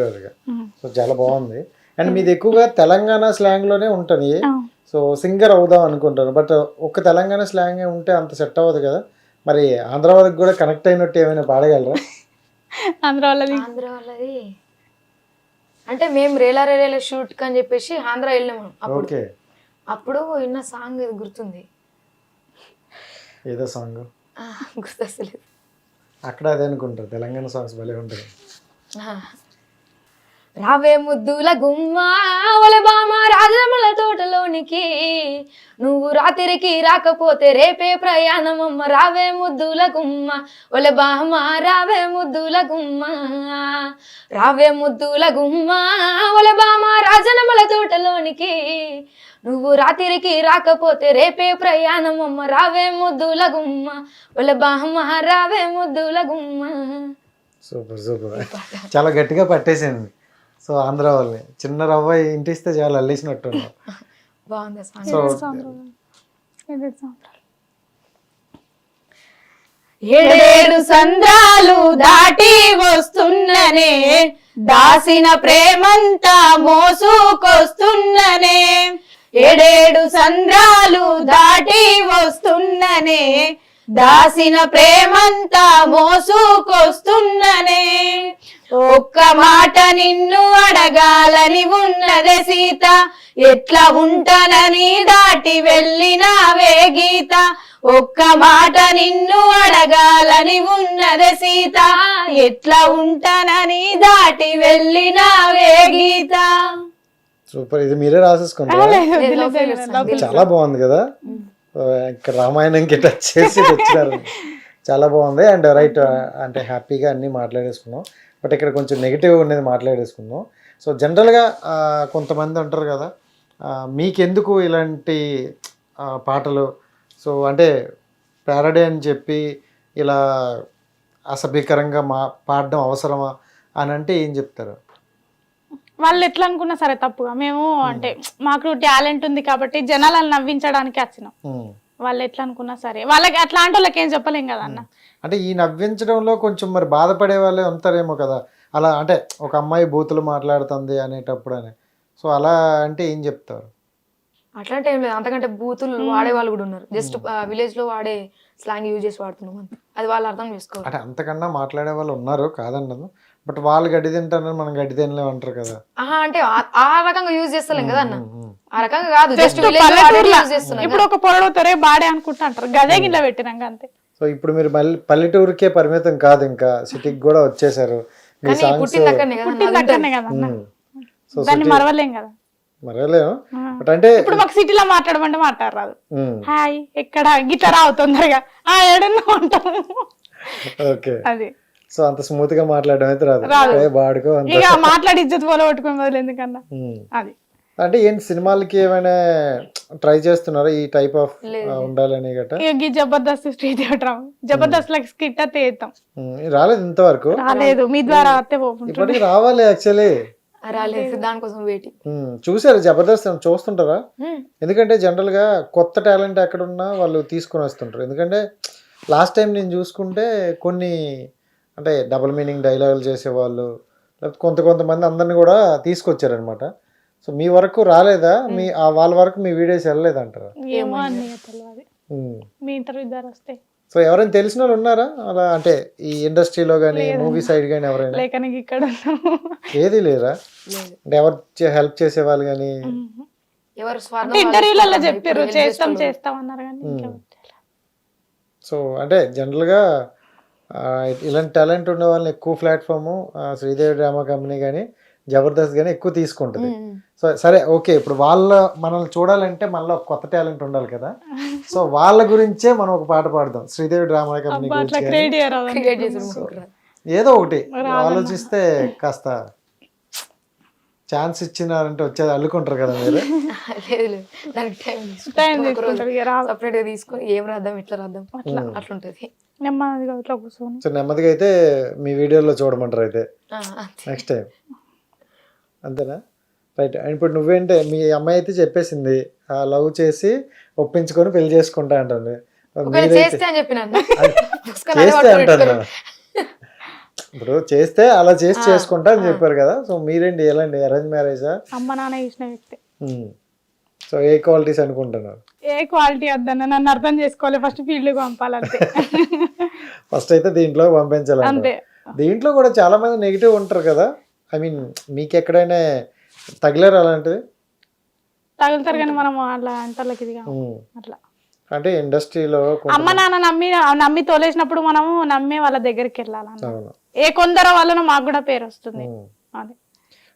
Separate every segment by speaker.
Speaker 1: So చాలా బాగుంది. And మీది ఎక్కువగా తెలంగాణ స్లాంగ్లోనే ఉంటుంది. సో సింగర్ అవుదాం అనుకుంటాను, బట్ ఒక్క తెలంగాణ స్లాంగ్ ఉంటే అంత సెట్ అవ్వదు కదా. మరి ఆంధ్ర వరకు కూడా కనెక్ట్ అయినట్టు ఏమైనా పాడగలరా?
Speaker 2: ఆంధ్ర వాళ్ళది
Speaker 3: అంటే మేము రేలా షూట్ అని చెప్పేసి ఆంధ్ర వెళ్ళినాము.
Speaker 1: ఓకే,
Speaker 3: అప్పుడు విన్న సాంగ్ గుర్తుంది.
Speaker 1: ఏదో సాంగ్
Speaker 3: గుర్తొస్తలేదు.
Speaker 1: అక్కడ అదే అనుకుంటారు, తెలంగాణ సాంగ్స్ భలే ఉంటుంది.
Speaker 3: రావే ముద్దుల గుమ్మ ఒలే బామ రాజముల తోటలోనికి, నువ్వు రాత్రికి రాకపోతే రేపే ప్రయాణమమ్మ. రావే ముద్దుల గుమ్మ ఒలే బామ రావే ముద్దుల గుమ్మ, రావే ముద్దుల గుమ్మ ఒలే బామ రాజనముల తోటలోనికి, నువ్వు రాత్రికి రాకపోతే రేపే ప్రయాణమమ్మ. రావే ముద్దుల గుమ్మ ఒలే బామ రావే ముద్దుల గుమ్మ.
Speaker 1: సూపర్ సూపర్, చాలా గట్టిగా పట్టేసింది. సో ఆంధ్ర వాళ్ళని చిన్న రవ్వ ఇంటిస్తే చాలా అల్లేసినట్టు.
Speaker 3: బాగుంది
Speaker 1: సో
Speaker 2: ఏడేడు సంద్రాలు దాటి వస్తున్ననే, దాసిన ప్రేమంతా మోసుకొస్తున్ననే. ఏడేడు సంద్రాలు దాటి వస్తున్ననే, దాసిన ప్రేమంతా మోసుకొస్తున్ననే. ఒక్క మాట నిన్ను అడగాలని ఉన్నదే సీత, ఎట్లా ఉంటానని దాటి వెళ్ళినావే గీత. ఒక్క మాట నిన్ను అడగాలని ఉన్నదే సీత, ఎట్లా ఉంటానని దాటి వెళ్ళినావే గీత.
Speaker 1: సూపర్, ఇది మీరే రాసేసుకుంటారా? చాలా బాగుంది కదా, ఇక్కడ రామాయణంకి టచ్ చేసి వచ్చినారు. చాలా బాగుంది. అండ్ రైట్, అంటే హ్యాపీగా అన్నీ మాట్లాడేసుకున్నాం, బట్ ఇక్కడ కొంచెం నెగిటివ్ అనేది మాట్లాడేసుకున్నాం. సో జనరల్గా కొంతమంది అంటారు కదా, మీకెందుకు ఇలాంటి పాటలు, సో అంటే ప్యారడీ అని చెప్పి ఇలా అసభ్యకరంగా పాడడం అవసరమా అని అంటే ఏం చెప్తారు?
Speaker 2: వాళ్ళు ఎట్లా అనుకున్నా సరే తప్పుగా, మేము అంటే మాకు టాలెంట్ ఉంది కాబట్టి జనాలను నవ్వించడానికి వచ్చినాం. వాళ్ళు ఎట్లా అనుకున్నా సరే, వాళ్ళకి అట్లాంటి వాళ్ళకి ఏం చెప్పలేం కదా అన్న.
Speaker 1: అంటే ఈ నవ్వించడంలో కొంచెం మరి బాధపడే వాళ్ళే ఉంటారేమో కదా, అలా అంటే ఒక అమ్మాయి బూతులు మాట్లాడుతుంది అనేటప్పుడు అని. సో అలా అంటే ఏం చెప్తారు?
Speaker 3: అట్లాంటి ఏం లేదు, అంతకంటే బూతులు వాడే వాళ్ళు కూడా ఉన్నారు. జస్ట్ విలేజ్ లో వాడే స్లాంగ్ యూజ్ చేసి వాడుతున్నాం అంతే, అది వాళ్ళు అర్థం చేసుకోవాలి.
Speaker 1: అంటే అంతకన్నా మాట్లాడే వాళ్ళు ఉన్నారు కాదన్నది, బట్ వాళ్ళు గడ్డి తింటారని మనం గడ్డి తినలేము అంటారు కదా.
Speaker 3: అంటే ఆ రకంగా యూజ్ చేస్తలేం కదా అన్న, ఆ రకంగా కాదు, జస్ట్
Speaker 2: ఇప్పుడు ఒక పొరడుతారే బాడే అనుకుంటా అంటారు, గదే గిట్ల పెట్టినాక అంతే.
Speaker 1: సో ఇప్పుడు మీరు మళ్ళీ పల్లెటూరుకే పరిమితం కాదు, ఇంకా సిటీకి కూడా వచ్చేసారు. మీ సాంగ్స్
Speaker 2: దాన్ని మరవలేం కదా,
Speaker 1: మరవలేము. బట్ అంటే
Speaker 2: ఇప్పుడు మాకు సిటీలో మాట్లాడమంటే మాట్లాడరాదు. హాయ్ ఎక్కడ గిట్ల రావు తొందరగా ఏడన్నా ఉంటాము.
Speaker 1: ఓకే,
Speaker 2: అది
Speaker 1: సో అంత స్మూత్ గా మాట్లాడడం అయితే రాదు, బాడుకో
Speaker 2: ఇక మాట్లాడి ఇజ్జత్ పోలో పట్టుకుని మొదలు ఎందుకన్నా. అది
Speaker 1: అంటే ఏంటి, సినిమాలకి ఏమైనా ట్రై చేస్తున్నారా ఈ టైప్ ఆఫ్ ఉండాలని గట్రా?
Speaker 2: ఇక జబర్దస్త్ శ్రీదేవి డ్రామా జబర్దస్త్ లకి స్కిట్ అయితే వేస్తాం.
Speaker 1: రాలేదు ఇంతవరకు?
Speaker 2: రాలేదు, మీ ద్వారా అత్తే
Speaker 1: ఇప్పటికి రావాలి యాక్చువల్లీ.
Speaker 3: రాలేదు, దానికోసం వెయిటింగ్.
Speaker 1: చూసారు జబర్దస్త్ చూస్తుంటారా? ఎందుకంటే జనరల్ గా కొత్త టాలెంట్ ఎక్కడున్నా వాళ్ళు తీసుకొని వస్తుంటారు. ఎందుకంటే లాస్ట్ టైం నేను చూసుకుంటే కొన్ని అంటే డబుల్ మీనింగ్ డైలాగులు చేసేవాళ్ళు, లేకపోతే కొంతమంది అందరిని కూడా తీసుకొచ్చారనమాట. సో మీ వరకు రాలేదా? మీ వాళ్ళ వరకు మీ వీడియోస్ వెళ్ళలేదంటారా?
Speaker 2: ఏమో అన్నీ తెలియదు, మీ ఇంటర్వ్యూ ద్వారా వస్తే.
Speaker 1: సో ఎవరైనా తెలిసిన వాళ్ళు ఉన్నారా అలా, అంటే ఈ ఇండస్ట్రీలో కానీ మూవీ సైడ్ కానీ ఎవరైనా?
Speaker 2: లేక ఇక్కడ
Speaker 1: ఏది లేరా? అంటే ఎవరు హెల్ప్ చేసే వాళ్ళు కానీ?
Speaker 2: ఇంటర్వ్యూలలో చెప్పారు చేస్తాం చేస్తాం అన్నారు కానీ.
Speaker 1: సో అంటే జనరల్గా ఇలాంటి టాలెంట్ ఉన్న వాళ్ళని ఎక్కువ ప్లాట్ఫాము శ్రీదేవి డ్రామా కంపెనీ కానీ జబర్దస్త్ కానీ ఎక్కువ తీసుకుంటుంది. సో సరే ఓకే, ఇప్పుడు వాళ్ళ మనల్ని చూడాలంటే మనలో కొత్త టాలెంట్ ఉండాలి కదా. సో వాళ్ళ గురించే మనం ఒక పాట పాడదాం శ్రీదేవి డ్రామా కంపెనీ గురించి. ఏదో ఒకటి ఆలోచిస్తే కాస్త ఛాన్స్ ఇచ్చినారంటే వచ్చేది అల్లుకుంటారు కదా మీరు.
Speaker 3: సపరేట్ గా తీసుకొని ఏం రాద్దాం ఇట్లా రాద్దాం అట్లుంటది.
Speaker 1: సో నెమ్మదిగా అయితే మీ వీడియోలో చూడమంటారు అయితే నెక్స్ట్ టైం, అంతేనా? రైట్. అండ్ ఇప్పుడు నువ్వేంటే మీ అమ్మాయి అయితే చెప్పేసింది లవ్ చేసి ఒప్పించుకొని పెళ్లి చేసుకుంటా అంటుంది.
Speaker 3: చేస్తే
Speaker 1: అంటారు ఇప్పుడు చేస్తే అలా చేసి చేసుకుంటా అని చెప్పారు కదా. సో మీరేంటి ఎలాంటి అరేంజ్ మ్యారేజా?
Speaker 2: అమ్మ నాన్న ఇచ్చిన వ్యక్తి.
Speaker 1: సో ఏ క్వాలిటీస్ అనుకుంటున్నారు?
Speaker 2: ఏ క్వాలిటీ వద్దన్న, నన్ను అర్థం చేసుకోవాలి ఫస్ట్, ఫీల్డ్ పంపాలంతే.
Speaker 1: ఫస్ట్ అయితే దీంట్లో పంపించాలి
Speaker 2: అంతే.
Speaker 1: దీంట్లో కూడా చాలా మంది నెగిటివ్ ఉంటారు కదా. ఐ మీన్ మీకు ఎక్కడైనా తగిలారు అలాంటిది?
Speaker 2: తగులుతారు కానీ మనం అట్లా అంటర్లకి ఇది కాదు. అట్లా
Speaker 1: అంటే ఇండస్ట్రీలో
Speaker 2: అమ్మ నాన్న నమ్మి తోలేసినప్పుడు మనము నమ్మే వాళ్ళ దగ్గరికి వెళ్ళాలి.
Speaker 1: అవును.
Speaker 2: ఏ కొందరు వలన మాకు కూడా పేరు వస్తుంది. అది.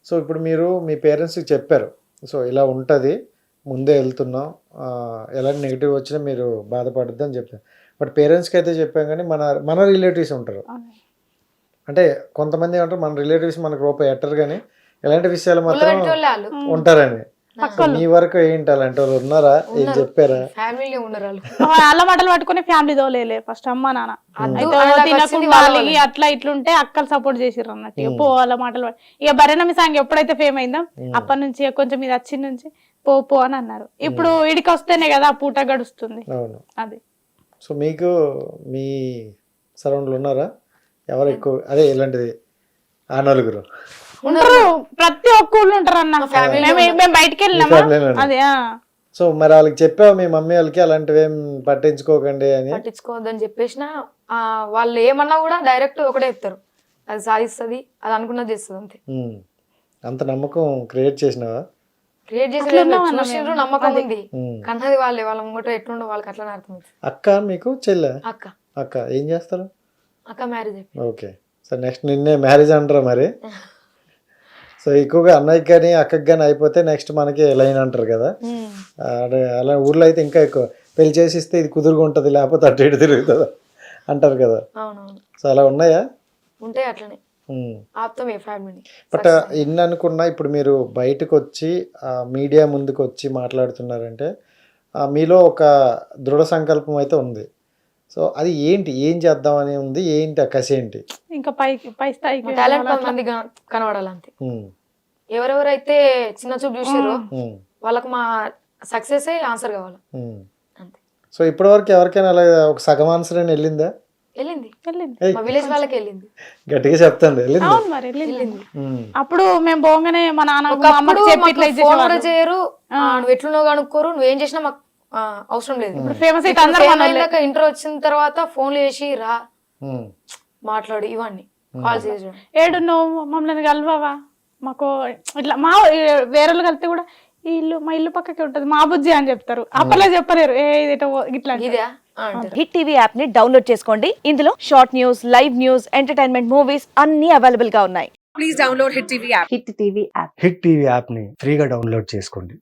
Speaker 1: సో ఇప్పుడు మీరు మీ పేరెంట్స్కి చెప్పారు, సో ఇలా ఉంటుంది, ముందే వెళ్తున్నాం, ఎలాంటి నెగిటివ్ వచ్చినా మీరు బాధపడద్దు అని చెప్పారు. బట్ పేరెంట్స్కి అయితే చెప్పాం కానీ మన రిలేటివ్స్ ఉంటారు. అంటే కొంతమంది ఏమంటారు, మన రిలేటివ్స్ మనకు రూపాయి ఎట్టరు కానీ ఎలాంటి విషయాలు మాత్రం ఉంటారని. మీ వరకు ఏంటి అలాంటి వాళ్ళు ఉన్నారా? ఏం చెప్పారా?
Speaker 3: ఫ్యామిలీ ఉన్నారు
Speaker 2: వాళ్ళ మాటలు పట్టుకుని ఫ్యామిలీ తోలేలే ఫస్ట్ అమ్మ నాన్న. తినకుండా అట్లా ఇట్లుంటే అక్కలు సపోర్ట్ చేసిర్రు అన్నట్టు. పో వాళ్ళ మాటలు ఇక భరణమి సాంగ్ ఎప్పుడైతే ఫేమ్ అయిందో అప్పటి నుంచి కొంచెం ఇది వచ్చి నుంచి పో అని అన్నారు. ఇప్పుడు ఇడికి వస్తేనే కదా పూట గడుస్తుంది.
Speaker 1: అవును.
Speaker 2: అది.
Speaker 1: సో మీకు మీ సరౌండ్లు ఉన్నారా ఎవరు ఎక్కువ అదే ఇలాంటిది? ఆ నలుగురు
Speaker 2: ఉంటారు, ప్రతి ఒక్క ఊళ్ళో ఉంటారు అన్న. మేము బయటకు వెళ్ళినామా అదే.
Speaker 1: సో మరి వాళ్ళకి చెప్పావు మీ మమ్మీ వాళ్ళకి అలాంటివి ఏం పట్టించుకోకండి అని?
Speaker 3: పట్టించుకోవద్దని చెప్పేసిన వాళ్ళు ఏమన్నా కూడా డైరెక్ట్ ఒకటే చెప్తారు, అది సాధిస్తుంది, అది అనుకున్నది చేస్తుంది అంతే.
Speaker 1: అంత నమ్మకం క్రియేట్ చేసినావా?
Speaker 3: క్రియేట్ చేసి నమ్మకం ఉంది, కన్నది వాళ్ళే. వాళ్ళ ముంగట ఎట్లుండో వాళ్ళకి అట్లా అర్థమైంది.
Speaker 1: అక్క మీకు చెల్లె? అక్క ఏం చేస్తారు?
Speaker 3: అక్క మ్యారేజ్.
Speaker 1: ఓకే. సో నెక్స్ట్ నిన్నే మ్యారేజ్ అంటారా మరి? సో ఎక్కువగా అన్నయ్యకి కానీ అక్కకి కానీ అయిపోతే నెక్స్ట్ మనకి లైన్ అంటారు కదా. అలా ఊర్లో అయితే ఇంకా ఎక్కువ పెళ్లి చేసి ఇస్తే ఇది కుదురుగా ఉంటుంది, లేకపోతే అటు ఇటు తిరుగుతుంది అంటారు కదా. సో అలా ఉన్నాయా?
Speaker 3: ఉంటాయి అట్లనే.
Speaker 1: బట్ ఇన్ని అనుకున్నా ఇప్పుడు మీరు బయటకు వచ్చి మీడియా ముందుకు వచ్చి మాట్లాడుతున్నారంటే మీలో ఒక దృఢ సంకల్పం అయితే ఉంది. సో అది ఏంటి, ఏం చేద్దామని ఉంది, ఏంటి ఆ కసి ఏంటి?
Speaker 2: ఇంకా పై స్థాయికి
Speaker 3: టాలెంట్ మంది కనబడాలంతే. ఎవరెవరైతే చిన్న చూపు చూసారో వాళ్ళకి మా సక్సెస్ ఆన్సర్ కావాలి అంతే.
Speaker 1: సో ఇప్పటి వరకు ఎవరికైనా అలా ఒక సగం ఆన్సర్ అని వెళ్ళిందా?
Speaker 3: వెళ్ళింది. మా విలేజ్ వాళ్ళకి వెళ్ళింది.
Speaker 1: గట్టిగా చెప్తాను.
Speaker 2: అప్పుడు మేము పోగానే మా నాన్న
Speaker 3: చేయరు, నువ్వు ఎట్లున్నావు కనుక్కోరు, నువ్వేం చేసినా మాకు అవసరం లేదు.
Speaker 2: ఫేమస్
Speaker 3: అయితే ఇంటర్ వచ్చిన తర్వాత ఫోన్లు చేసి రా మాట్లాడు, ఇవన్నీ కాల్ చేసి
Speaker 2: ఏడు నువ్వు మమ్మల్ని కలవావా, మాకు ఇట్లా మా వేరే కలిపితే కూడా ఈ ఇల్లు మా ఇల్లు పక్కకి ఉంటది మా బుజ్జి అని చెప్తారు. అప్పట్లో చెప్పలేరు ఇట్లా.
Speaker 4: హిట్ టీవీ యాప్ ని డౌన్లోడ్ చేసుకోండి. ఇందులో short news, live news, entertainment movies అన్ని అవైలబుల్ గా ఉన్నాయి. Please download hit TV app. Hit TV app ని ఫ్రీగా డౌన్లోడ్ చేసుకోండి.